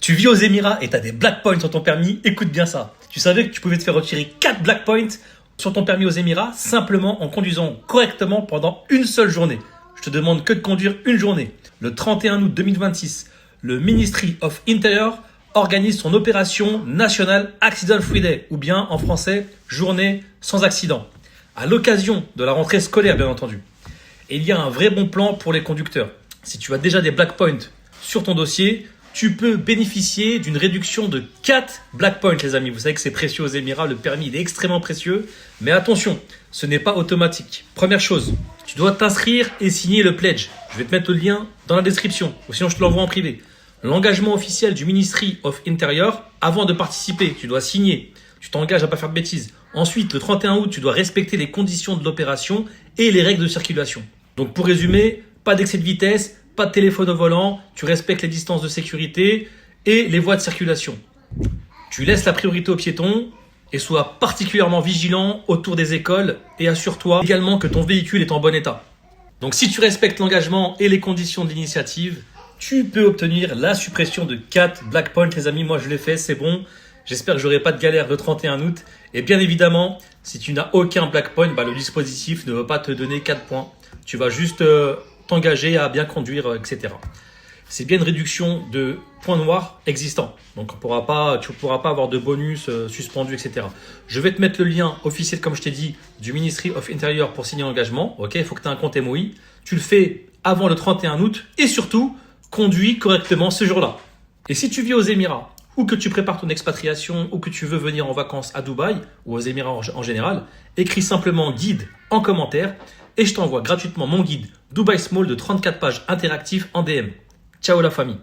Tu vis aux Émirats et tu as des black points sur ton permis, écoute bien ça. Tu savais que tu pouvais te faire retirer 4 black points sur ton permis aux Émirats simplement en conduisant correctement pendant une seule journée. Je te demande que de conduire une journée. Le 31 août 2026, le Ministry of Interior organise son opération National Accident Free Day, ou bien en français, journée sans accident, à l'occasion de la rentrée scolaire bien entendu. Et il y a un vrai bon plan pour les conducteurs. Si tu as déjà des black points sur ton dossier, tu peux bénéficier d'une réduction de 4 black points, les amis. Vous savez que c'est précieux aux Émirats, le permis il est extrêmement précieux. Mais attention, ce n'est pas automatique. Première chose, tu dois t'inscrire et signer le pledge. Je vais te mettre le lien dans la description, ou sinon je te l'envoie en privé. L'engagement officiel du Ministry of Interior, avant de participer, tu dois signer. Tu t'engages à ne pas faire de bêtises. Ensuite, le 31 août, tu dois respecter les conditions de l'opération et les règles de circulation. Donc pour résumer, pas d'excès de vitesse, pas de téléphone au volant, tu respectes les distances de sécurité et les voies de circulation. Tu laisses la priorité aux piétons et sois particulièrement vigilant autour des écoles et assure-toi également que ton véhicule est en bon état. Donc si tu respectes l'engagement et les conditions de l'initiative, tu peux obtenir la suppression de 4 black points, les amis. Moi je l'ai fait, c'est bon. J'espère que j'aurai pas de galère le 31 août. Et bien évidemment, si tu n'as aucun black point, le dispositif ne va pas te donner 4 points. Tu vas juste t'engager à bien conduire, etc. C'est bien une réduction de points noirs existants. Donc tu ne pourras pas avoir de bonus suspendus, etc. Je vais te mettre le lien officiel, comme je t'ai dit, du Ministry of Interior pour signer l'engagement. Ok, il faut que tu aies un compte MOI. Tu le fais avant le 31 août et surtout, conduis correctement ce jour-là. Et si tu vis aux Émirats, ou que tu prépares ton expatriation, ou que tu veux venir en vacances à Dubaï, ou aux Émirats en général, écris simplement guide en commentaire et je t'envoie gratuitement mon guide Dubai Small de 34 pages interactifs en DM. Ciao la famille.